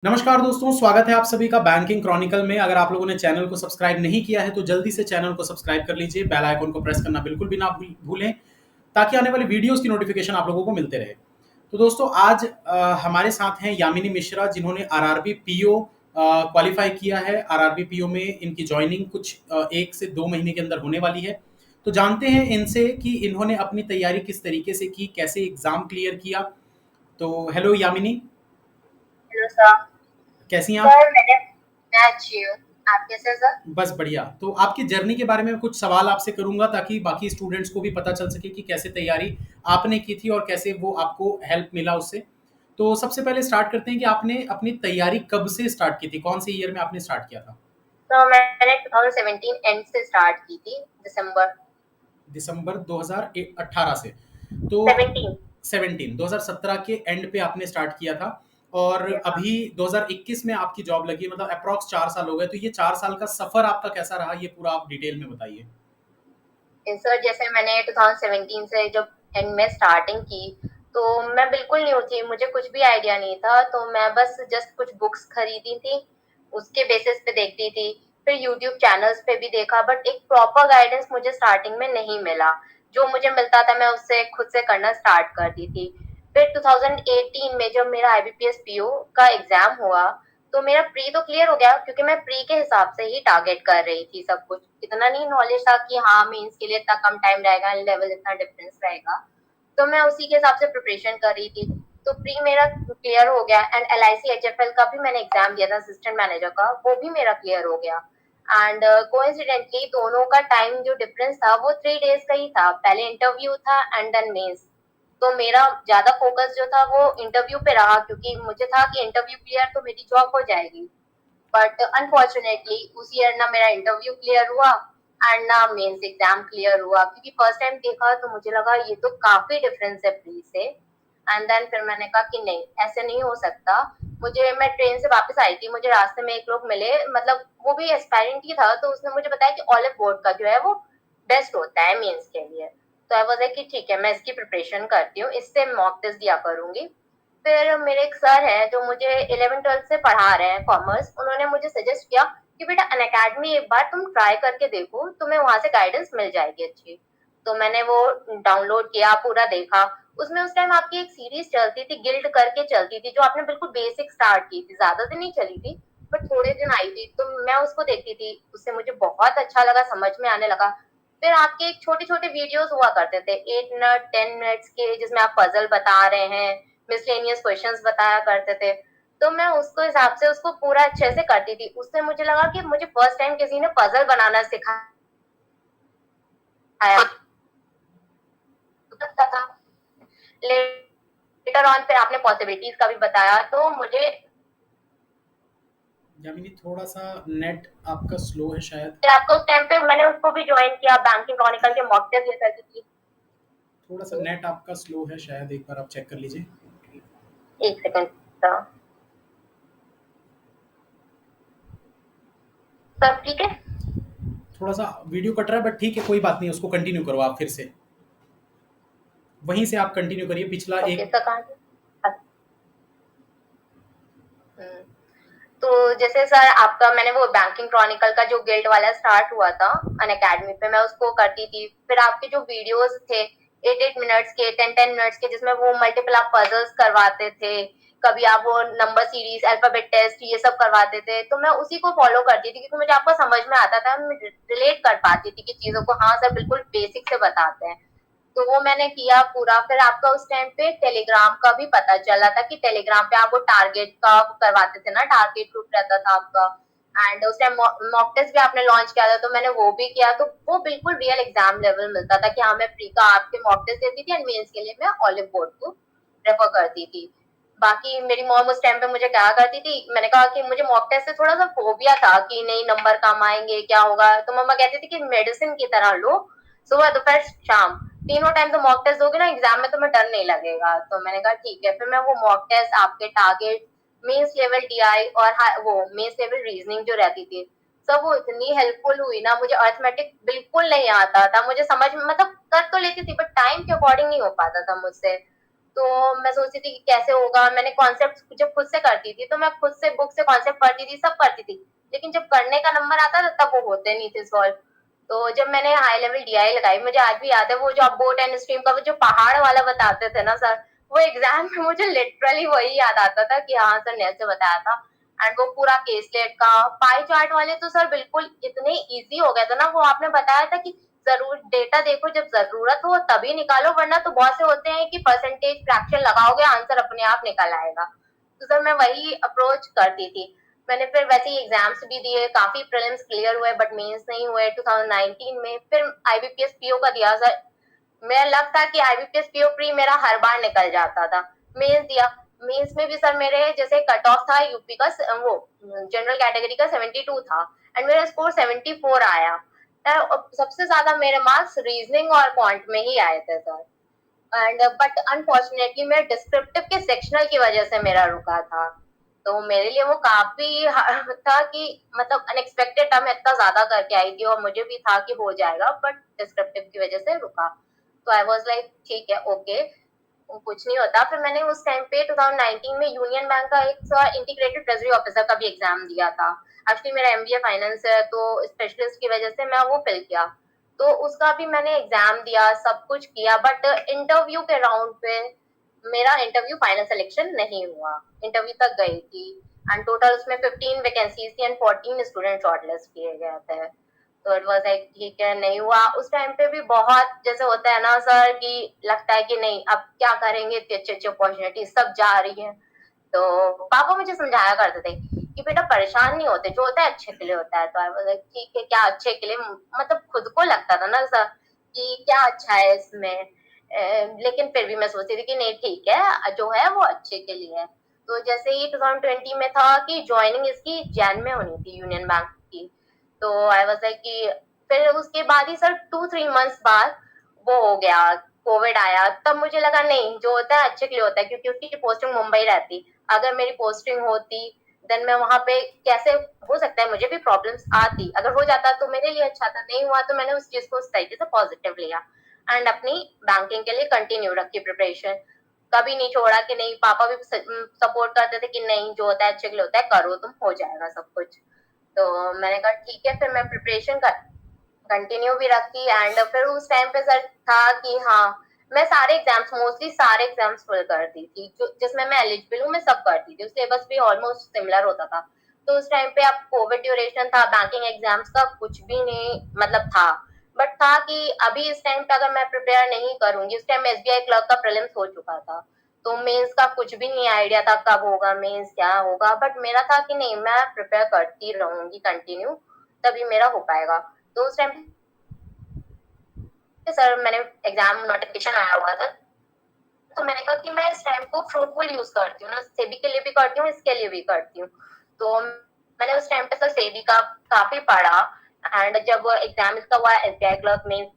नमस्कार दोस्तों, स्वागत है आप सभी का बैंकिंग क्रॉनिकल में। अगर आप लोगों ने चैनल को सब्सक्राइब नहीं किया है तो जल्दी से चैनल को सब्सक्राइब कर लीजिए, बेल आइकन को प्रेस करना बिल्कुल भी ना भूलें ताकि आने वाली वीडियोस की नोटिफिकेशन आप लोगों को मिलते रहे। तो दोस्तों आज हमारे साथ हैं यामिनी मिश्रा, जिन्होंने आरआरबी पीओ क्वालिफाई किया है। आरआरबी पीओ में इनकी ज्वाइनिंग कुछ 1 से 2 महीने के अंदर होने वाली है। तो जानते हैं इनसे कि इन्होंने अपनी तैयारी किस तरीके से की, कैसे एग्जाम क्लियर किया। तो हेलो यामिनी, हेलो सर। कैसी हैं आप? सर मैं अच्छी हूँ। आप कैसे सर? बस बढ़िया। तो आपकी जर्नी के बारे में कुछ सवाल आपसे करूंगा ताकि बाकी स्टूडेंट्स को भी पता चल सके कि कैसे तैयारी आपने की थी और कैसे वो आपको हेल्प मिला उससे। तो सबसे पहले स्टार्ट करते हैं कि आपने अपनी तैयारी कब से स्टार्ट की थी, कौन से ईयर में आपने स्टार्ट किया था? तो मैंने 2017 एंड से स्टार्ट की थी, दिसंबर दिसंबर 2018 से। तो 17। 17 2017 के एंड पे आपने स्टार्ट किया था और यस सर। अभी 2021 में आपकी जॉब लगी, मतलब अप्रॉक्स 4 साल हो गए। तो ये 4 साल का सफर आपका कैसा रहा, ये पूरा आप डिटेल में बताइए। सर जैसे मैंने 2017 से जब एंड में स्टार्टिंग की, तो मैं बिल्कुल न्यू थी, मुझे कुछ भी आइडिया नहीं था। तो मैं बस जस्ट कुछ बुक्स खरीदी थी, उसके बेसिस पे देखती थी। फिर यूट्यूब चैनल्स पे भी देखा, बट एक प्रॉपर गाइडेंस मुझे स्टार्टिंग में नहीं मिला। जो मुझे मिलता था मैं उससे खुद से करना स्टार्ट करती थी। फिर 2018 में जब मेरा आईबीपीएस पीओ का एग्जाम हुआ, तो मेरा प्री तो क्लियर हो गया, क्योंकि मैं प्री के हिसाब से ही टारगेट कर रही थी सब कुछ। इतना नहीं नॉलेज था कि हाँ मेंस के लिए इतना कम टाइम रहेगा, लेवल इतना डिफरेंस रहेगा। तो मैं उसी के हिसाब से प्रिपरेशन कर रही थी। तो प्री मेरा क्लियर हो गया, एंड एलआईसी एचएफएल का भी मैंने एग्जाम दिया था, असिस्टेंट मैनेजर का, वो भी मेरा क्लियर हो गया। एंड कोइंसिडेंटली दोनों का टाइम जो डिफरेंस था वो 3 डेज का ही था। पहले इंटरव्यू था एंड देन मेंस। तो मेरा ज्यादा फोकस जो था वो इंटरव्यू पे रहा, क्योंकि मुझे था कि इंटरव्यू क्लियर तो मेरी जॉब हो जाएगी। बट अनफॉर्चुनेटली उस ईयर ना मेरा इंटरव्यू क्लियर हुआ एंड ना मेंस एग्जाम क्लियर हुआ, क्योंकि फर्स्ट टाइम देखा तो मुझे लगा ये तो काफी डिफरेंस है प्री से। एंड देन फिर मैंने कहा कि नहीं, ऐसे नहीं हो सकता। मैं ट्रेन से वापस आई थी, मुझे रास्ते में एक लोग मिले, मतलब वो भी एस्पायरेंट ही था, तो उसने मुझे बताया कि ऑलिव बोर्ड का जो है वो बेस्ट होता है मेंस के लिए। तो आई वाज लाइक कि ठीक है, मैं इसकी प्रिपरेशन करती हूँ, इससे मॉक टेस्ट दिया करूंगी। फिर मेरे एक सर है जो मुझे 11th 12th से पढ़ा रहे हैं कॉमर्स, उन्होंने मुझे सजेस्ट किया कि बेटा अनअकैडमी एक बार तुम ट्राई करके देखो, तुम्हें वहां से गाइडेंस मिल जाएगी अच्छी। तो मैंने वो डाउनलोड किया, पूरा देखा। उसमें उस टाइम आपकी एक सीरीज चलती थी, गिल्ड करके चलती थी, जो आपने बिल्कुल बेसिक स्टार्ट की थी, ज्यादा दिन नहीं चली थी, बट थोड़े दिन आई थी। तो मैं उसको देखती थी, उससे मुझे बहुत अच्छा लगा, समझ में आने लगा। फिर आपके एक छोटे छोटे वीडियोस हुआ करते थे, 8 मिनट 10 मिनट्स के, जिसमें आप पजल बता रहे हैं, मिसलेनियस क्वेश्चंस बताया करते थे। तो मैं उसको हिसाब से उसको पूरा अच्छे से करती थी। उससे मुझे लगा कि मुझे फर्स्ट टाइम किसी ने पजल बनाना सिखाया था। लेटर ऑन फिर आपने पॉसिबिलिटीज का भी बताया, तो मुझे यामिनी, थोड़ा सा नेट आपका स्लो है शायद। फिर आपको उस टाइम पे मैंने उसको भी ज्वाइन किया, बैंकिंग क्रॉनिकल के मॉक टेस्ट ये करती थी। थोड़ा सा नेट आपका स्लो है शायद, एक बार आप चेक कर लीजिए। एक सेकंड सर। सब ठीक है? थोड़ा सा वीडियो कट रहा है बट ठीक है, कोई बात नहीं, उसको कंटिन्यू करो आप फिर से। वहीं से आप कंटिन्यू करिए पिछला ओके एक। सर, कहाँ से? हम्म। तो जैसे सर आपका, मैंने वो बैंकिंग क्रॉनिकल का जो गिल्ड वाला स्टार्ट हुआ था अन अकेडमी पे, मैं उसको करती थी। फिर आपके जो वीडियोस थे 8 8 मिनट्स के, 10 10 मिनट्स के, जिसमें वो मल्टीपल आप पजल्स करवाते थे, कभी आप वो नंबर सीरीज, अल्फाबेट टेस्ट, ये सब करवाते थे, तो मैं उसी को फॉलो करती थी, क्योंकि मुझे आपको समझ में आता था, मैं रिलेट कर पाती थी कि चीजों को, हाँ सर बिल्कुल बेसिक से बताते हैं। तो वो मैंने किया पूरा। फिर आपका उस टाइम पे टेलीग्राम का भी पता चला था कि टेलीग्राम पे आप वो टारगेट का करवाते थे ना, टारगेट ग्रुप रहता था आपका। एंड उस टाइम मॉक टेस्ट भी आपने लॉन्च किया था, तो मैंने वो भी किया। तो वो बिल्कुल रियल एग्जाम लेवल मिलता था कि हाँ मैं प्री का आपके मॉक टेस्ट देती थी, एंड मेंस के लिए मैं ऑलिव बोर्ड को रेफर करती थी। बाकी मेरी मॉम उस टाइम पे मुझे क्या करती थी, मैंने कहा कि मुझे मॉक टेस्ट से थोड़ा सा फोबिया था कि नहीं नंबर कम आएंगे, क्या होगा। तो मम्मा कहती थी कि मेडिसिन की तरह लो, सुबह दोपहर शाम तीनों टाइम तो मॉक टेस्ट दोगे ना एग्जाम में, तुम्हें डर नहीं लगेगा। तो मैंने कहा ठीक है। फिर मैं वो मॉक टेस्ट, आपके टारगेट, मेंस लेवल डीआई और वो मेंस लेवल रीजनिंग जो रहती थी, सब वो इतनी हेल्पफुल हुई ना। मुझे अर्थमेटिक बिल्कुल नहीं आता था, मुझे समझ में, मतलब कर तो लेती थी, बट टाइम के अकॉर्डिंग नहीं हो पाता था मुझसे। तो मैं सोचती थी कि कैसे होगा, मैंने कॉन्सेप्ट जब खुद से करती थी तो मैं खुद से बुक से कॉन्सेप्ट पढ़ती थी, सब करती थी, लेकिन जब करने का नंबर आता था तब वो होते नहीं थे सॉल्व। तो जब मैंने हाई लेवल डीआई लगाई, मुझे आज भी याद है वो जो बोट एंड स्ट्रीम का वो जो पहाड़ वाला बताते थे ना सर, वो एग्जाम में मुझे लिटरली वही याद आता था कि हाँ सर ने ऐसे बताया था। एंड वो पूरा केसलेट का पाई चार्ट वाले तो सर बिल्कुल इतने इजी हो गया था ना, वो आपने बताया था कि जरूर डेटा देखो जब जरूरत हो तभी निकालो, वरना तो बहुत से होते हैं कि परसेंटेज फ्रैक्शन लगाओगे आंसर अपने आप निकल आएगा। तो सर मैं वही अप्रोच करती थी। मैंने फिर वैसे ही एग्जाम्स भी दिए, काफी प्रीलिम्स क्लियर हुए बट मेंस नहीं हुए 2019 में। फिर आईबीपीएस पीओ का दिया सर, मेरा लग था कि आईबीपीएस पीओ प्री मेरा हर बार निकल जाता था। मेंस दिया, मेंस में भी सर मेरे जैसे कट ऑफ था यूपी का वो जनरल कैटेगरी का 72 था एंड मेरा स्कोर 74 आया। सबसे ज्यादा मेरे मार्क्स रीजनिंग और क्वांट में ही आए थे सर। एंड बट अनफॉर्चुनेटली मेरे डिस्क्रिप्टिव के सेक्शनल की वजह से मेरा रुका था। तो मेरे लिए वो काफी था कि मतलब अनएक्सपेक्टेड था, मैं इतना ज्यादा करके आई थी और मुझे भी था कि हो जाएगा बट डिस्क्रिप्टिव की वजह से रुका। तो आई वाज लाइक ठीक है ओके, कुछ नहीं होता। फिर मैंने उस टाइम पे 2019 में यूनियन बैंक का एक इंटीग्रेटेड ट्रेजरी ऑफिसर का भी एग्जाम दिया था। एक्चुअली मेरा एमबीए फाइनेंस है तो स्पेशलिस्ट की वजह से मैं वो फिल किया। तो उसका भी मैंने एग्जाम दिया, सब कुछ किया, बट इंटरव्यू के राउंड पे मेरा इंटरव्यू फाइनल सिलेक्शन नहीं हुआ। इंटरव्यू तक गई थी एंड टोटल उसमें 15 वैकेंसीज थी एंड 14 स्टूडेंट शॉर्टलिस्ट किए गए थे। तो इट वाज लाइक ठीक है नहीं हुआ। उस टाइम पे भी बहुत जैसे होता है ना सर कि लगता है कि नहीं अब क्या करेंगे, इतनी अच्छी अच्छी अपॉर्चुनिटी सब जा रही है। तो पापा मुझे समझाया करते थे कि बेटा परेशान नहीं होते, जो होता है अच्छे के लिए होता है। तो आई वाज लाइक ठीक है क्या अच्छे के लिए, मतलब खुद को लगता था ना सर कि क्या अच्छा है इसमें। लेकिन फिर भी मैं सोचती थी कि नहीं ठीक है जो है वो अच्छे के लिए है। तो जैसे ही 2020 में था कि ज्वाइनिंग इसकी जैन में होनी थी यूनियन बैंक की। तो आई वाज लाइक कि फिर उसके बाद ही सर 2-3 मंथ्स बाद वो हो गया, कोविड आया। तब मुझे लगा नहीं जो होता है अच्छे के लिए होता है, क्योंकि उसकी पोस्टिंग मुंबई रहती, अगर मेरी पोस्टिंग होती देन मैं वहां पे कैसे, हो सकता है मुझे भी प्रॉब्लम्स आती, अगर हो जाता तो मेरे लिए अच्छा था, नहीं हुआ तो मैंने उस चीज को उस तरीके से पॉजिटिव लिया एंड अपनी बैंकिंग के लिए कंटिन्यू रखी प्रिपरेशन। कभी नहीं छोड़ा कि नहीं, पापा भी सपोर्ट करते थे कि नहीं जो होता है अच्छे के लिए होता है, करो तुम हो जाएगा सब कुछ। तो मैंने कहा ठीक है, फिर मैं प्रिपरेशन कर कंटिन्यू भी रखी एंड फिर उस टाइम पे सर था कि हाँ मैं सारे एग्जाम्स मोस्टली सारे एग्जाम्स फुल करती थी, जो जिसमें मैं एलिजिबल हूँ मैं सब करती थी, सिलेबस भी ऑलमोस्ट सिमिलर होता था। तो उस टाइम पे अब कोविड ड्यूरेशन था, बैंकिंग एग्जाम्स का कुछ भी नहीं मतलब था, बट था कि अभी इस टाइम पे अगर मैं प्रिपेयर नहीं करूंगी, उस टाइम एसबीआई क्लर्क का प्रीलिम्स हो चुका था, तो मेंस का कुछ भी नहीं आइडिया था कब होगा मेंस क्या होगा, बट मेरा था कि नहीं मैं प्रिपेयर करती रहूंगी कंटिन्यू, तभी मेरा हो पाएगा। तो उस टाइम सर मैंने एग्जाम नोटिफिकेशन आया हुआ था, तो मैंने कहा कि मैं इस टाइम को फ्रूटफुल यूज करती हूँ ना, सेबी के लिए भी करती हूँ इसके लिए भी करती हूँ। तो मैंने उस टाइम पे सर सेबी का काफी पढ़ा एंड जब एग्जाम इसका हुआ एसबीआई क्लर्क में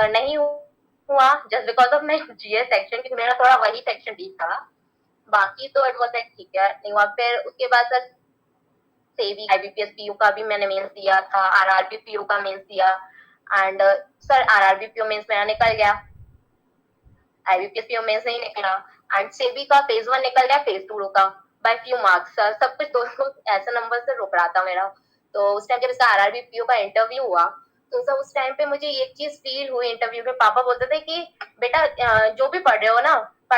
नहीं हुआ just because of my GS section, क्योंकि मेरा थोड़ा वही सेक्शन वीक था, बाकी तो इट वाज लाइक ठीक है नहीं हुआ। फिर उसके बाद सर सेबी आईबीपीएस पीयू का भी मैंने मेंस दिया था, आरआरबी पीयू का मेंस दिया and sir RRB PO mains मेरा निकल गया, आईबीपीएस पीओ मेंस नहीं निकला एंड सेबी का फेज 1 निकल गया, फेज 2 रुका बाय फ्यू मार्क्स। सब कुछ दोनों ऐसे नंबर से रुक रहा था मेरा। तो उस टाइम जब इसका आरआरबी पीओ का इंटरव्यू हुआ तो सर उस टाइम पे मुझे एक चीज फील हुई इंटरव्यू में, पापा बोलते थे कि बेटा जो भी पढ़ रहे हो ना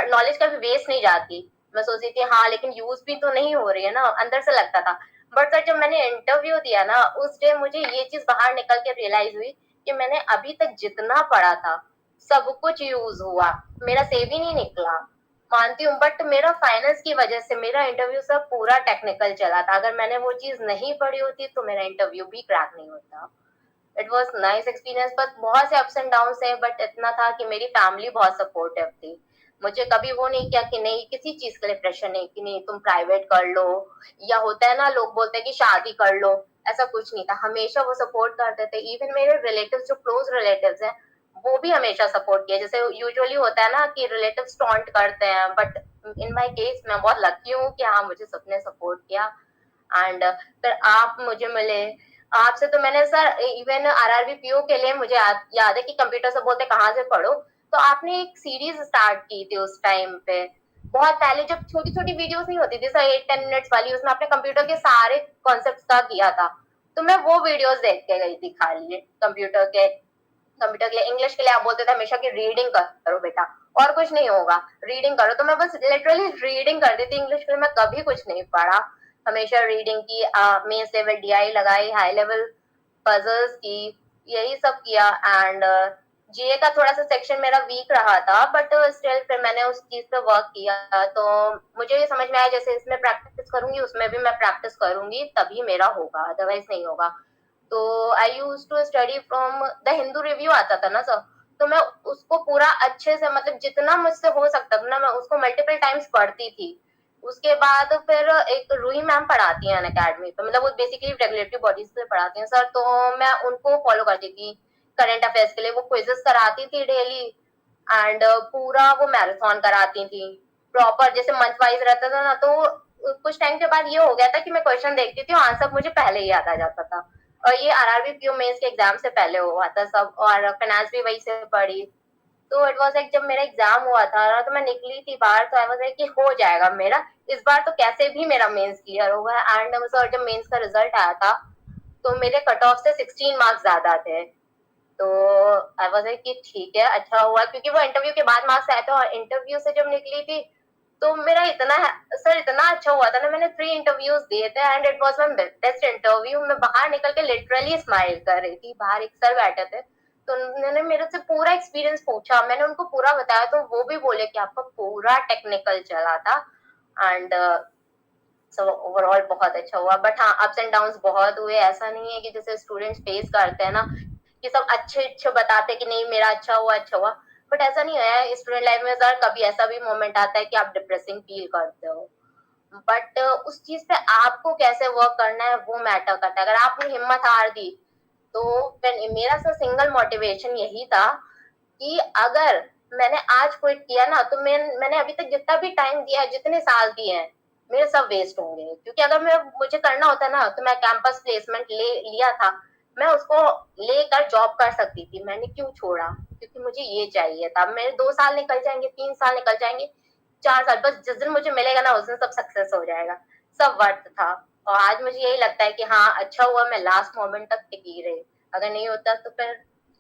नॉलेज कभी वेस्ट नहीं जाती। मैं सोचती थी हाँ लेकिन यूज भी तो नहीं हो रही है ना, अंदर से लगता था। बट सर जब मैंने इंटरव्यू दिया ना उस डे मुझे ये चीज बाहर निकल के रियलाइज हुई कि मैंने अभी तक जितना पढ़ा था सब कुछ यूज हुआ, मेरा सेव ही नहीं निकला, मानती हूँ, बट मेरा फाइनेंस की वजह से मेरा इंटरव्यू सब पूरा टेक्निकल चला था, अगर मैंने वो चीज नहीं पढ़ी होती तो मेरा इंटरव्यू भी क्रैक नहीं होता। It was nice experience, but बहुत से अप्स एंड डाउन है, बट इतना था कि मेरी फैमिली बहुत सपोर्टिव थी। मुझे कभी वो नहीं किया कि नहीं किसी चीज के लिए प्रेशर नहीं कि नहीं तुम प्राइवेट कर लो, या होता है ना लोग बोलते हैं कि शादी कर लो, ऐसा कुछ नहीं था, हमेशा वो सपोर्ट करते थे। इवन मेरे रिलेटिव्स जो क्लोज रिलेटिव्स हैं वो भी हमेशा सपोर्ट किया, जैसे यूजुअली होता है ना कि रिलेटिव्स टॉन्ट करते हैं, बट इन माय केस मैं बहुत लकी हूँ कि हाँ मुझे सबने सपोर्ट किया। एंड फिर आप मुझे मिले, आपसे तो मैंने सर इवन आरआरबी पीओ के लिए मुझे याद है कि कंप्यूटर से बोलते कहाँ से पढ़ो, तो आपने एक सीरीज स्टार्ट की थी उस टाइम पे, बहुत पहले, जब छोटी छोटी वीडियोस नहीं होती थी सर, 8-10 मिनट्स वाली, उसमें आपने कंप्यूटर के सारे कॉन्सेप्ट का किया था। तो मैं वो वीडियोस देख के गई थी खाली कंप्यूटर के लिए। इंग्लिश के लिए आप बोलते थे हमेशा कि रीडिंग करो बेटा, और कुछ नहीं होगा, रीडिंग करो। तो मैं बस लिटरली रीडिंग करती थी इंग्लिश के लिए, मैं कभी कुछ नहीं पढ़ा, हमेशा रीडिंग की, मेंस लेवल डीआई लगाई, हाई लेवल पजल्स की, यही सब किया। एंड जीए का थोड़ा सा सेक्शन मेरा वीक रहा था, बट स्टिल फिर मैंने उस चीज पे वर्क किया। तो मुझे ये समझ में आया जैसे इसमें प्रैक्टिस करूंगी उसमें भी मैं प्रैक्टिस करूंगी, तभी मेरा होगा, अदरवाइज नहीं होगा। तो I use to study from the Hindu review आता था ना सर, तो मैं उसको पूरा अच्छे से, मतलब जितना मुझसे हो सकता था ना, मैं उसको मल्टीपल टाइम्स पढ़ती थी। उसके बाद फिर एक रूही मैम पढ़ाती हैं अकेडमी पे, मतलब वो बेसिकली रेगुलेटरी बॉडीज पे पढ़ाती हैं सर, तो मैं उनको फॉलो करती थी करंट अफेयर्स के लिए। वो क्विजेस कराती थी डेली, एंड पूरा वो मैराथन कराती थी प्रॉपर, जैसे मंथ वाइज रहता था ना। तो कुछ टाइम के बाद ये हो गया था कि मैं क्वेश्चन देखती थी और आंसर मुझे पहले ही याद आ जाता था। और ये आरआरबी पीओ मेंस के एग्जाम से पहले हुआ था सब, और फाइनेंस भी वही से पढ़ी। तो इट वाज लाइक जब मेरा एग्जाम हुआ था ना, तो मैं निकली थी बाहर, तो आई वाज लाइक कि हो जाएगा मेरा इस बार, तो कैसे भी मेरा मेंस क्लियर होगा। एंड सर जब मेंस का रिजल्ट आया था, तो मेरे कट ऑफ से 16 मार्क्स ज्यादा थे। तो आई वाज लाइक कि ठीक है, अच्छा हुआ, क्योंकि वो इंटरव्यू के बाद मार्क्स आए थे, और इंटरव्यू से जब निकली थी तो मेरा इतना, सर इतना अच्छा हुआ था ना, मैंने 3 इंटरव्यूज दिए थे and it was my best interview. मैं बाहर निकल के लिटरली स्माइल कर रही थी, बाहर एक सर बैठे थे, तो उन्होंने मेरे से पूरा एक्सपीरियंस पूछा, मैंने उनको पूरा बताया, तो वो भी बोले कि आपका पूरा टेक्निकल चला था। एंड सो ओवरऑल बहुत अच्छा हुआ। बट हाँ, अप्स एंड डाउन बहुत हुए, ऐसा नहीं है कि जैसे स्टूडेंट्स फेस करते हैं ना, कि सब अच्छे अच्छे बताते हैं कि नहीं मेरा अच्छा हुआ अच्छा हुआ, बट ऐसा नहीं है स्टूडेंट लाइफ में सर। कभी ऐसा भी मोमेंट आता है कि आप डिप्रेसिंग फील करते हो, बट उस चीज पे आपको कैसे वर्क करना है वो मैटर करता है। अगर आपने हिम्मत हार दी, तो मेरा सर सिंगल मोटिवेशन यही था कि अगर मैंने आज क्विट किया ना, तो मैंने अभी तक जितना भी टाइम दिया है, जितने साल दिए हैं, मेरे सब वेस्ट होंगे। क्योंकि अगर मुझे करना होता ना, तो मैं कैंपस प्लेसमेंट लिया था, मैं उसको लेकर जॉब कर सकती थी, मैंने क्यों छोड़ा? क्योंकि मुझे ये चाहिए था। मेरे 2 साल निकल जाएंगे, 3 साल निकल जाएंगे, 4 साल, बस जिस दिन मुझे मिलेगा ना उस दिन सब सक्सेस हो जाएगा, सब वर्थ था। और आज मुझे यही लगता है कि हाँ, अच्छा हुआ मैं लास्ट मोमेंट तक टिकी रही, अगर नहीं होता तो फिर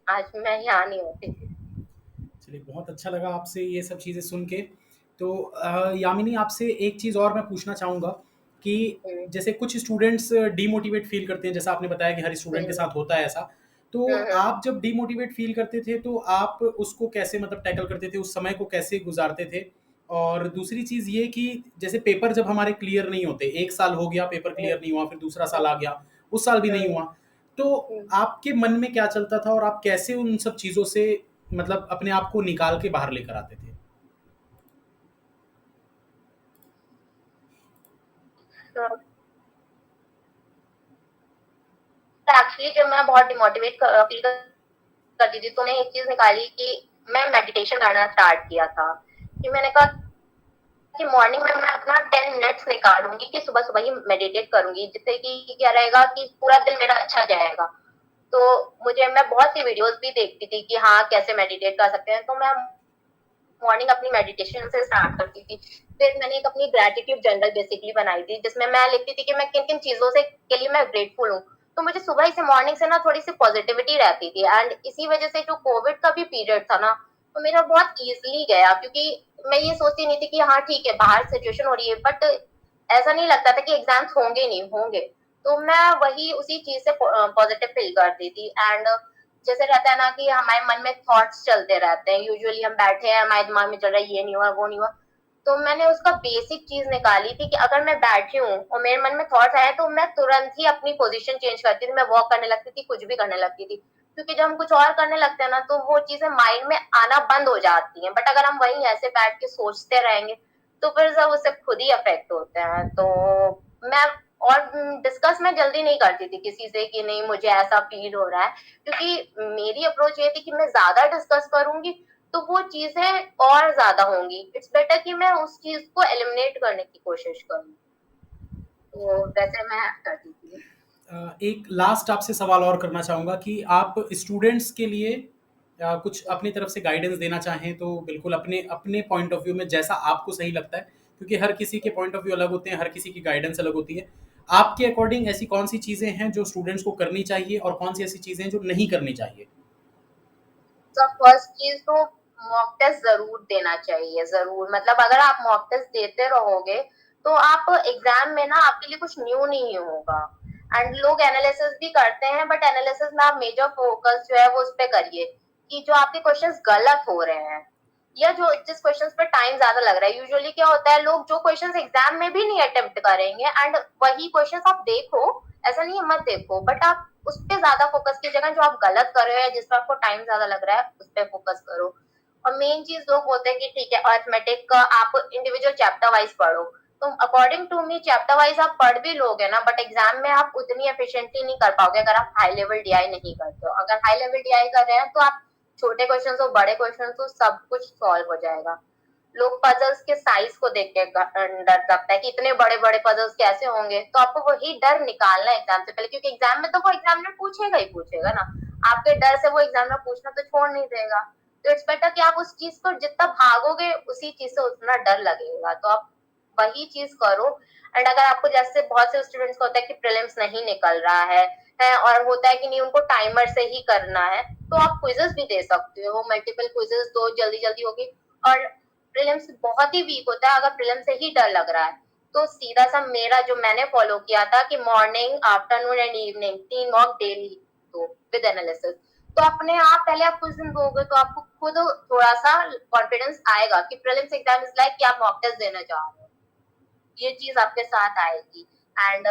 आज मैं यहाँ नहीं होती। चलिए, बहुत अच्छा लगा आपसे ये सब चीज़ें सुन के। तो यामिनी, आपसे एक चीज़ और मैं पूछना चाहूँगा कि हम्म, जैसे कुछ स्टूडेंट्स डीमोटिवेट फ़ील करते हैं, जैसा आपने बताया कि हर स्टूडेंट के हम्म, साथ होता है ऐसा। तो हम्म, आप जब डीमोटिवेट फ़ील करते थे, तो आप उसको कैसे मतलब टैकल करते थे? उस समय को कैसे गुज़ारते थे? और दूसरी चीज़ ये कि जैसे पेपर जब हमारे क्लियर नहीं होते, 1 साल हो गया, पेपर हम्म, क्लियर नहीं हुआ, फिर दूसरा साल आ गया, उस साल भी नहीं हम्म, हुआ। तो हम्म। आपके मन में क्या चलता था और आप कैसे उन सब चीज़ों से मतलब अपने आप को निकाल के बाहर लेकर आते थे? तो एक्चुअली जब मैं बहुत डिमोटिवेट फील करती थी, तो मैंने एक चीज निकाली कि मैं मेडिटेशन करना स्टार्ट किया था। कि मैंने कहा कि मॉर्निंग में मैं अपना 10 मिनट्स निकालूंगी, कि सुबह सुबह ही मेडिटेट करूंगी, जिससे कि क्या रहेगा कि पूरा दिन मेरा अच्छा जाएगा। तो मैं बहुत सी वीडियोस भी देखती थी कि हाँ कैसे मेडिटेट कर सकते हैं, तो मैं मॉर्निंग अपनी मेडिटेशन से स्टार्ट करती थी। फिर मैंने एक अपनी ग्रेटिट्यूड जर्नल बेसिकली बनाई थी, जिसमें मैं लिखती थी कि मैं किन किन चीजों से के लिए मैं ग्रेटफुल हूँ। तो मुझे सुबह ही से मॉर्निंग से ना थोड़ी सी पॉजिटिविटी रहती थी, एंड इसी वजह से जो कोविड का भी पीरियड था ना, तो मेरा बहुत ईजिली गया। क्योंकि मैं ये सोचती नहीं थी कि हाँ ठीक है बाहर सिचुएशन हो रही है, बट ऐसा नहीं लगता था कि एग्जाम्स होंगे नहीं होंगे। तो मैं वही उसी चीज से पॉजिटिव फील करती थी। एंड जैसे रहता है ना कि हमारे मन में थॉट्स चलते रहते हैं, यूजुअली हम बैठे हैं, हमारे दिमाग में चल रहा है ये नहीं हुआ वो नहीं हुआ। तो मैंने उसका बेसिक चीज निकाली थी कि अगर मैं बैठी हूँ और मेरे मन में थॉट्स आए, तो मैं तुरंत ही अपनी पोजीशन चेंज करती थी, मैं वॉक करने लगती थी, कुछ भी करने लगती थी। क्योंकि जब हम कुछ और करने लगते हैं ना, तो वो चीजें माइंड में आना बंद हो जाती हैं। बट अगर हम वहीं ऐसे बैठ के सोचते रहेंगे, तो फिर सब उससे खुद ही अफेक्ट होते हैं। तो मैं और डिस्कस मैं जल्दी नहीं करती थी किसी से कि नहीं मुझे ऐसा फील हो रहा है, क्योंकि मेरी अप्रोच ये थी कि मैं ज्यादा डिस्कस करूंगी तो वो चीजें और ज्यादा होंगी। इट्स बेटर कि मैं उस चीज को एलिमिनेट करने की कोशिश करूँ। तो वैसे मैं करती थी। एक लास्ट आपसे सवाल और करना चाहूँगा कि आप स्टूडेंट्स के लिए कुछ अपनी तरफ से गाइडेंस देना चाहें तो बिल्कुल अपने अपने पॉइंट ऑफ व्यू में जैसा आपको सही लगता है, क्योंकि हर किसी के पॉइंट ऑफ व्यू अलग होते हैं, हर किसी की गाइडेंस अलग होती है। आपके अकॉर्डिंग ऐसी कौन सी चीज़ें हैं जो स्टूडेंट्स को करनी चाहिए और कौन सी ऐसी चीज़ें हैं जो नहीं करनी चाहिए? तो फर्स्ट चीज तो मॉक टेस्ट जरूर देना चाहिए, जरूर। मतलब अगर आप मॉक टेस्ट देते रहोगे तो आप एग्जाम में ना आपके लिए कुछ न्यू नहीं होगा। एंड लोग एनालिसिस भी करते हैं, बट एनालिसिस में आप मेजर फोकस जो है वो उस पर करिए कि जो आपके क्वेश्चंस गलत हो रहे हैं या जो जिस क्वेश्चंस पे टाइम ज्यादा लग रहा है। यूजुअली क्या होता है, लोग जो क्वेश्चंस एग्जाम में भी नहीं अटेम्प्ट करेंगे एंड वही क्वेश्चंस आप देखो, ऐसा नहीं है मत देखो, बट आप उस पर ज्यादा फोकस कीजिएगा। जो आप गलत कर रहे हो या जिस पर आपको टाइम ज्यादा लग रहा है उस पर फोकस करो। और मेन चीज लोग बोलते हैं कि ठीक है अर्थमेटिक का आप इंडिविजुअल चैप्टर वाइज पढ़ो, तो according to me chapter wise आप पढ़ भी लोगे ना, बट एग्जाम में आप उतनी एफिशिएंटली नहीं कर पाओगे अगर आप हाई लेवल डीआई नहीं करते हो। अगर हाई लेवल डीआई कर रहे हैं तो आप छोटे क्वेश्चन हो बड़े क्वेश्चन हो सब कुछ सॉल्व हो जाएगा। लोग पजल्स के साइज को देख के डर लगता है कि इतने बड़े बड़े पजल्स कैसे होंगे, तो आपको वही डर निकालना है एग्जाम से पहले, क्योंकि एग्जाम में तो वो एग्जामिनर पूछेगा ही पूछेगा ना। आपके डर से वो एग्जामिनर पूछना तो छोड़ नहीं देगा। तो इट्स बेटर कि आप उस चीज को जितना भागोगे उसी चीज से उतना डर लगेगा, तो आप वही चीज करो। एंड अगर आपको जैसे बहुत से स्टूडेंट्स को होता है कि प्रीलिम्स नहीं निकल रहा है और होता है कि नहीं उनको टाइमर से ही करना है, तो आप क्विजेस भी दे सकते हो, मल्टीपल क्विजेस दो, जल्दी जल्दी होगी। और प्रीलिम्स बहुत ही वीक होता है, अगर प्रीलिम्स से ही डर लग रहा है तो सीधा सा मेरा जो मैंने फॉलो किया था कि morning afternoon and evening 3 mock daily दो विद एनालिसिस। तो अपने आप पहले आप कुछ दिन दोगे तो आपको खुद थोड़ा सा कॉन्फिडेंस आएगा कि प्रीलिम्स एग्जाम इज लाइक कि आप मॉक टेस्ट देने जा रहे हो, ये चीज आपके साथ आएगी। एंड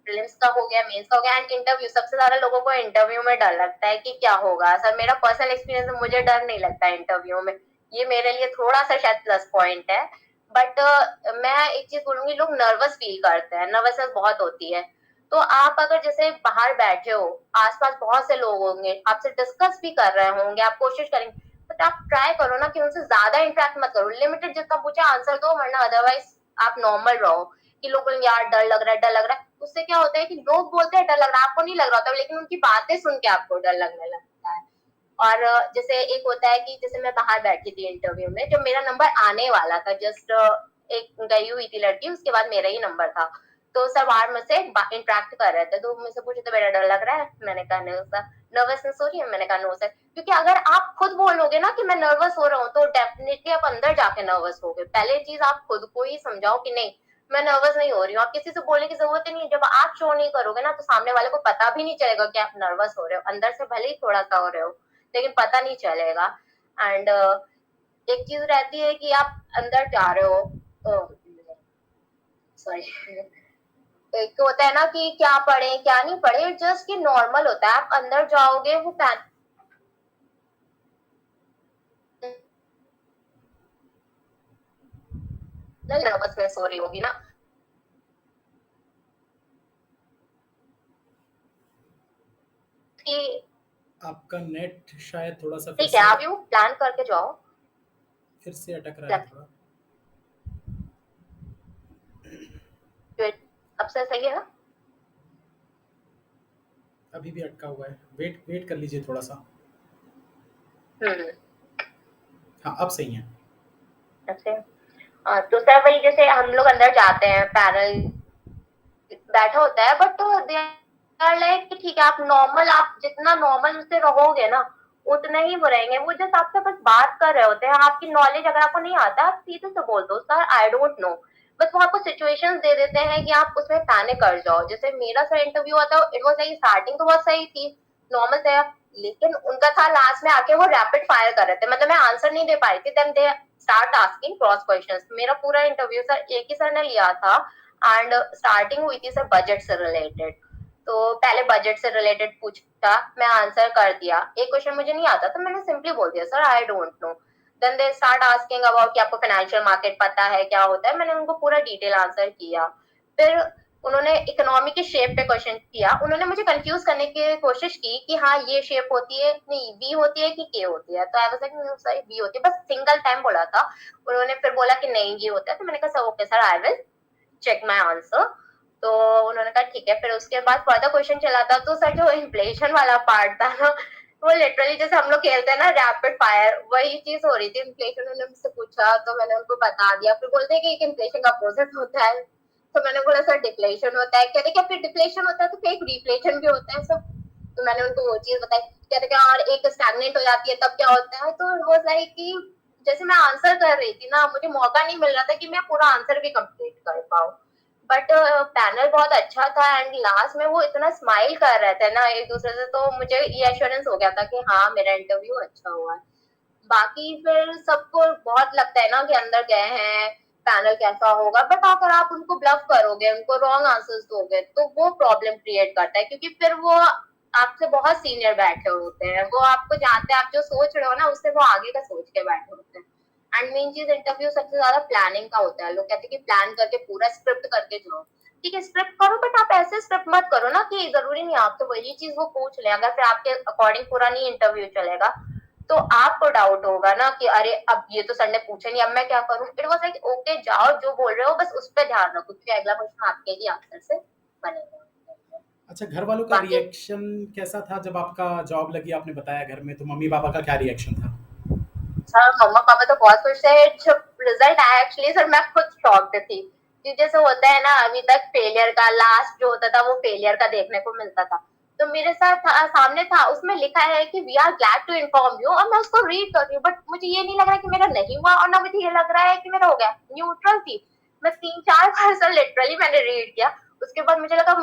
प्रीलिम्स का हो गया, मेंस का हो गया, एंड इंटरव्यू। सबसे ज्यादा लोगों को इंटरव्यू में डर लगता है कि क्या होगा। सर मेरा पर्सनल एक्सपीरियंस है, मुझे डर नहीं लगता इंटरव्यू में, ये मेरे लिए थोड़ा सा शायद प्लस पॉइंट है। बट मैं एक चीज बोलूंगी, लोग नर्वस फील करते हैं, नर्वसनेस बहुत होती है। तो आप अगर जैसे बाहर बैठे हो, आसपास बहुत से लोग होंगे, आपसे डिस्कस भी कर रहे होंगे, आप कोशिश करेंगे, बट आप ट्राई करो ना कि उनसे ज्यादा इंटरेक्ट मत करो, लिमिटेड जितना पूछे आंसर दो, वरना अदरवाइज आप नॉर्मल रहो। कि लोग बोलेंगे यार डर लग रहा है, डर लग रहा है, उससे क्या होता है कि लोग बोलते हैं डर लग रहा है, आपको नहीं लग रहा होता, लेकिन उनकी बातें सुन के आपको डर लगने लगता है। और जैसे एक होता है कि जैसे मैं बाहर बैठी थी इंटरव्यू में, जब मेरा नंबर आने वाला था, जस्ट एक गई हुई थी लड़की, उसके बाद मेरा ही नंबर था, तो सब बाहर मुझसे इंटरेक्ट कर रहे थे, तो मुझसे पूछे तो मेरा डर लग रहा है, मैंने कहा नहीं सर। नर्वसनेस हो रही है, मैंने कहा नो सर। क्योंकि अगर आप खुद बोलोगे ना कि मैं नर्वस हो रहा हूँ, तो डेफिनेटली आप अंदर जाके नर्वस होगे। पहले चीज आप खुद को ही समझाओ कि नहीं मैं नर्वस नहीं हो रही हूँ। आप किसी से बोलने की जरूरत ही नहीं है, जब आप शो नहीं करोगे ना तो सामने वाले को पता भी नहीं चलेगा कि आप नर्वस हो रहे हो, अंदर से भले ही थोड़ा सा हो रहे हो लेकिन पता नहीं चलेगा। एंड एक चीज रहती है कि आप अंदर जा रहे हो, सॉरी एक तो होता है ना कि क्या पढ़े क्या नहीं पढ़े, जस्ट कि नॉर्मल होता है, आप अंदर जाओगे वो नर्वसनेस हो रही होगी ना कि आपका नेट शायद थोड़ा-सा ठीक है आप यू प्लान करके जाओ। फिर से अटक रहा है थोड़ा। अब से सही है ना? अभी भी अटका हुआ है। वेट वेट कर लीजिए थोड़ा-सा। हम्म। हाँ, अब सही है। अच्छा। तो सर वही जैसे हम लोग अंदर जाते हैं, पैनल बैठा होता है, बट दे आर लाइक कि ठीक है आप नॉर्मल, आप जितना नॉर्मल से रहोगे ना उतना ही वो रहेंगे। वो जस्ट आपसे बस बात कर रहे होते हैं, आपकी नॉलेज अगर आपको नहीं आता आप सीधे से बोल दो सर आई डोंट नो। बस वो आपको सिचुएशंस दे देते हैं कि आप उसमें पैनिक कर जाओ। जैसे मेरा सर इंटरव्यू हुआ था, इट वाज लाइक स्टार्टिंग तो बहुत सही थी, नॉर्मल से, लेकिन उनका था लास्ट में आके वो रैपिड फायर कर रहे थे, मतलब मैं आंसर नहीं दे पाई थी, then they start asking cross questions. मेरा पूरा इंटरव्यू सर एक ही सर ने लिया था एंड स्टार्टिंग हुई थी सर बजट से रिलेटेड। तो पहले बजट से रिलेटेड पूछा, मैं आंसर कर दिया। एक क्वेश्चन मुझे नहीं आता तो मैंने सिंपली बोल दिया sir I don't know. Then they start asking about कि आपको फाइनेंशियल मार्केट पता है क्या होता है, मैंने उनको पूरा डिटेल आंसर किया। फिर उन्होंने इकोनॉमी के शेप पे क्वेश्चन किया, उन्होंने मुझे कंफ्यूज करने की कोशिश की कि हाँ ये शेप होती है, नहीं बी होती है कि के होती है, तो I was like sir B होती है, बस सिंगल टाइम बोला था। उन्होंने फिर बोला कि नहीं ये होता है, तो मैंने कहा sir okay sir I will check my answer. तो उन्होंने कहा ठीक है। फिर उसके बाद फर्दर क्वेश्चन चला था, तो सर जो इन्फ्लेशन वाला पार्ट था ना, वो लिटरली जैसे हम लोग खेलते हैं ना रैपिड फायर, वही चीज हो रही थी। इन्फ्लेशन उन्होंने मुझसे पूछा तो मैंने उनको बता दिया, फिर बोलते हैं कि एक इन्फ्लेशन का अपोजिट होता है, तो मैंने बोला सर डिफ्लेशन होता है, कहते क्या फिर डिफ्लेशन होता है तो फिर एक रिफ्लेशन भी होता है सब। तो मैंने उनको वो चीज बताई, कहते क्या और एक स्टैग्नेट हो जाती है तब क्या होता है, तो वो लाइक कि जैसे मैं आंसर कर रही थी ना, मुझे मौका नहीं मिल रहा था कि मैं पूरा आंसर भी कंप्लीट कर पाऊँ। बट पैनल बहुत अच्छा था एंड लास्ट में वो इतना स्माइल कर रहे थे ना एक दूसरे से, तो मुझे ये एश्योरेंस हो गया था कि हाँ मेरा इंटरव्यू अच्छा हुआ है। बाकी फिर सबको बहुत लगता है ना कि अंदर गए हैं पैनल कैसा होगा, बट अगर आप उनको ब्लफ करोगे, उनको रॉन्ग आंसर्स दोगे तो वो प्रॉब्लम क्रिएट करता है, क्योंकि फिर वो आपसे बहुत सीनियर बैठे होते हैं, वो आपको जानते हैं, आप जो सोच रहे हो ना उससे वो आगे का सोच के बैठे होते हैं। एंड मेन चीज इंटरव्यू सबसे ज्यादा प्लानिंग का होता है, लोग कहते हैं कि प्लान करके पूरा स्क्रिप्ट करके जाओ, ठीक है स्क्रिप्ट करो, बट आप ऐसे स्क्रिप्ट मत करो ना कि जरूरी नहीं आपसे वही चीज वो पूछ ले, अगर फिर आपके अकॉर्डिंग पूरा नहीं इंटरव्यू चलेगा तो आपको डाउट होगा ना कि अरे अब ये तो सर ने पूछा नहीं, अब मैं क्या करूं। इट वाज लाइक ओके जाओ जो बोल रहे हो बस उस पर ध्यान रखो, क्योंकि अगला क्वेश्चन आपके ही आंसर से बनेगा। अच्छा, घर वालों का बाकी रिएक्शन कैसा था जब आपका जॉब लगी? आपने बताया घर में, तो मम्मी पापा का क्या रिएक्शन था? सर मम्मा पापा तो बहुत खुश थे जब रिजल्ट आया, एक्चुअली सर मैं खुद शॉक्ड थी कि जैसे होता है ना अभी तक फेलियर का लास्ट जो होता था वो फेलियर का देखने को मिलता था, तो मेरे साथ सामने था उसमें लिखा है कि we are glad to inform you, और मैं उसको रीड कर रही हूँ, बट मुझे ये नहीं लग रहा कि मेरा नहीं हुआ और ना मुझे ये लग रहा है कि मेरा हो गया, न्यूट्रल थी। मैं 3-4 बार सर लिटरली मैंने रीड किया, उसके बाद मुझे लगा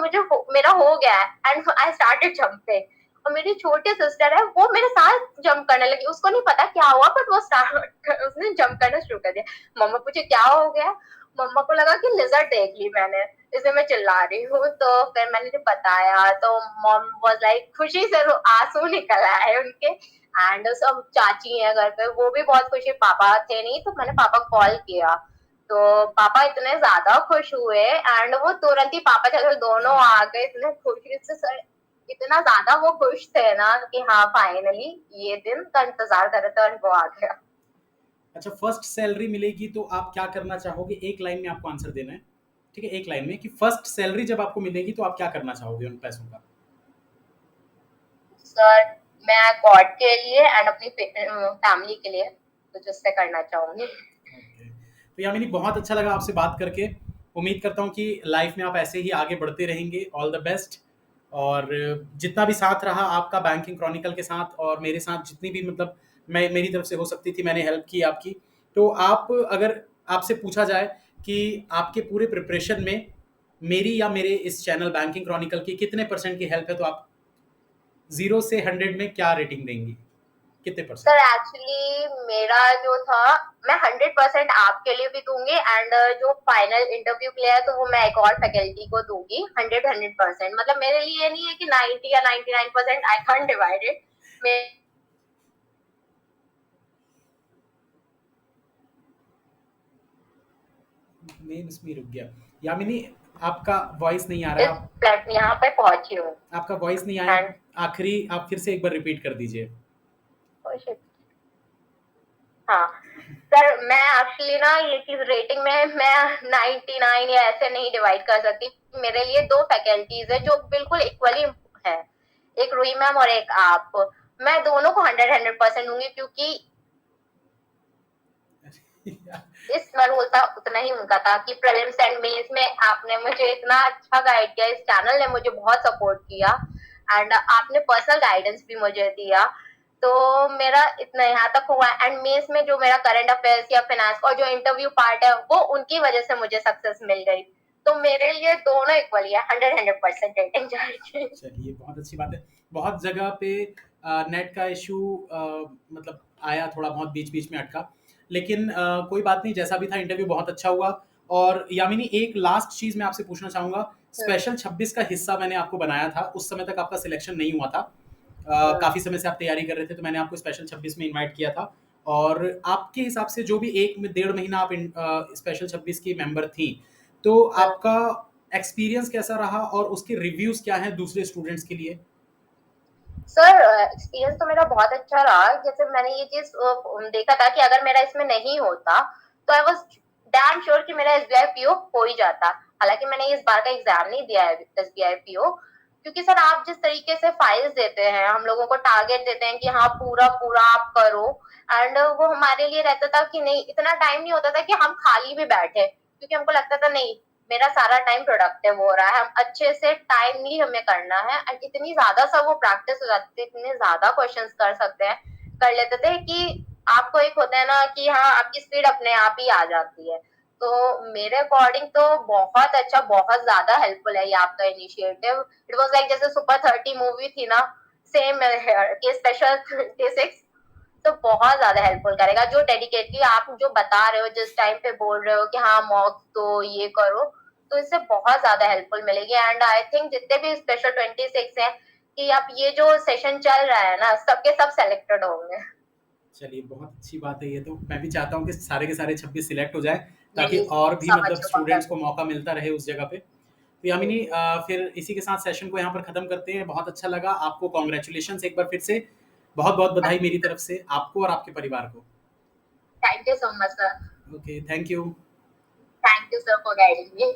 मेरा हो गया है एंड आई स्टार्टेड जंपिंग। और मेरी छोटी सिस्टर है वो मेरे साथ जंप करने लगी, उसको नहीं पता क्या हुआ बट वो स्टार्ट उसने जंप करना शुरू कर दिया। मम्मा पूछे क्या हो गया, मम्मा को लगा कि लिजर्ड देख ली मैंने, इसलिए मैं चिल्ला रही हूँ, तो फिर मैंने जब बताया तो मॉम वाज लाइक खुशी से आंसू निकल आए उनके। एंड सब चाची है घर पे वो भी बहुत खुशी, पापा थे नहीं तो मैंने पापा को कॉल किया, तो पापा इतने ज्यादा खुश हुए एंड वो तुरंत ही पापा चलो दोनों आ गए इतने खुशी से सर, इतना ज्यादा वो खुश थे ना कि हाँ फाइनली ये दिन का इंतजार कर रहे थे और वो आ गया। अच्छा, फर्स्ट सैलरी मिलेगी तो आप क्या करना चाहोगे? एक लाइन में आपको आंसर देना है, ठीक है? एक लाइन में, कि फर्स्ट सैलरी जब आपको मिलेगी तो आप क्या करना चाहोगे उन पैसों का? सर मैं गॉड के लिए एंड अपनी फैमिली के लिए कुछ उससे करना चाहूंगी। ओके। तो यामिनी, बहुत अच्छा लगा आपसे बात करके। उम्मीद करता हूँ कि लाइफ में आप ऐसे ही आगे बढ़ते रहेंगे। All the best. और जितना भी साथ रहा आपका बैंकिंग क्रॉनिकल के साथ और मेरे साथ, जितनी भी मतलब मैं मेरी तरफ से हो सकती थी मैंने हेल्प की आपकी। तो आप, अगर आपसे पूछा जाए कि आपके पूरे प्रिपरेशन में मेरी या मेरे इस चैनल बैंकिंग क्रॉनिकल की कितने परसेंट की हेल्प है, तो आप 0 से 100 में क्या रेटिंग देंगी? कितने परसेंट? सर एक्चुअली मेरा जो था मैं 100% आपके लिए भी दूंगी एंड जो फाइनल इंटरव्यू के लिए है तो वो मैं एक और फैकल्टी को दूंगी 100%। मतलब मेरे लिए ये नहीं है कि 90 या 99%, आई कांट डिवाइड इट। मैं इसमें रुक गया। यामिनी, आपका वॉइस नहीं आ रहा इस है। आप, प्लेट यहाँ पे पहुंची हूँ आपका वॉइस नहीं आया। एंड आखिरी आप फिर से एक बार रिपीट कर दीजिए। हाँ सर मैं एक्चुअली ना ये चीज रेटिंग में मैं 99 या ऐसे नहीं डिवाइड कर सकती, मेरे लिए दो फैकल्टीज है जो बिल्कुल इक्वली है, एक रूही मैम और एक आप। मैं दोनों को 100% दूंगी क्योंकि इस बार बोलता उतना ही उनका था कि प्रीलिम्स एंड मेंस में आपने मुझे इतना अच्छा गाइड किया, इस चैनल ने मुझे बहुत सपोर्ट किया एंड आपने पर्सनल गाइडेंस भी मुझे दिया, तो मेरा इतना यहाँ तक हुआ। एंड मेंस में जो मेरा करंट अफेयर्स या फाइनेंस और जो इंटरव्यू पार्ट है वो उनकी वजह से मुझे सक्सेस मिल गई, तो मेरे लिए दोनों इक्वली है, 100% रेटिंग जाएगी। चलिए, बहुत अच्छी बात है। बहुत जगह पे नेट का इशू मतलब आया, थोड़ा बहुत बीच बीच में अटका, लेकिन कोई बात नहीं, जैसा भी था इंटरव्यू बहुत अच्छा हुआ। और यामिनी, एक लास्ट चीज़ मैं आपसे पूछना चाहूँगा। स्पेशल 26 का हिस्सा मैंने आपको बनाया था, उस समय तक आपका सिलेक्शन नहीं हुआ था। काफ़ी समय से आप तैयारी कर रहे थे, तो मैंने आपको स्पेशल 26 में इनवाइट किया था। और आपके हिसाब से जो भी 1 डेढ़ महीना आप स्पेशल 26 की मेंबर थी, तो आपका एक्सपीरियंस कैसा रहा और उसके रिव्यूज क्या हैं दूसरे स्टूडेंट्स के लिए? सर एक्सपीरियंस तो मेरा बहुत अच्छा रहा, जैसे मैंने ये चीज देखा था कि अगर मेरा इसमें नहीं होता तो आई वाज डैम श्योर कि मेरा एसबीआई पीओ हो ही जाता। हालांकि मैंने इस बार का एग्जाम नहीं दिया है एसबीआई पीओ, क्योंकि सर आप जिस तरीके से फाइल्स देते हैं, हम लोगों को टारगेट देते हैं कि हाँ पूरा आप करो, एंड वो हमारे लिए रहता था कि नहीं, इतना टाइम नहीं होता था कि हम खाली भी बैठे, क्योंकि हमको लगता था नहीं मेरा सारा टाइम प्रोडक्टिव हो रहा है, हम अच्छे से टाइमली हमें करना है, एंड इतनी ज्यादा सब वो प्रैक्टिस हो जाती है, इतने ज्यादा क्वेश्चंस कर लेते थे कि आपको एक होता है ना कि हाँ आपकी स्पीड अपने आप ही आ जाती है। तो मेरे अकॉर्डिंग तो बहुत अच्छा, बहुत ज्यादा हेल्पफुल है ये आपका इनिशिएटिव। इट वाज लाइक जैसे सुपर 30 मूवी थी ना, सेम के स्पेशल 36, तो बहुत ज्यादा हेल्पफुल करेगा। जो डेडिकेटली आप जो बता रहे हो, जिस टाइम पे बोल रहे हो कि हाँ मॉक तो ये करो, तो इससे बहुत ज्यादा हेल्पफुल मिलेगी। एंड आई थिंक जितने भी स्पेशल 26 है कि आप ये जो सेशन चल रहा है ना, सबके सब सेलेक्टेड होंगे। चलिए, बहुत अच्छी बात है ये तो। मैं भी चाहता हूँ कि सारे के सारे 26 सिलेक्ट हो जाएँ, ताकि नहीं, और भी सब मतलब अच्छे स्टूडेंट्स को कॉन्टेक्ट। मौका मिलता रहे उस जगह पे। तो यामिनी, फिर इसी के साथ सेशन को यहाँ पर खत्म करते हैं। बहुत अच्छा लगा, आपको कांग्रेचुलेशंस एक बार फिर से। बहुत-बहुत बधाई मेरी तरफ से आपको और आपके परिवार को। Thank you so much sir. Okay, thank you. Thank you sir for guiding me.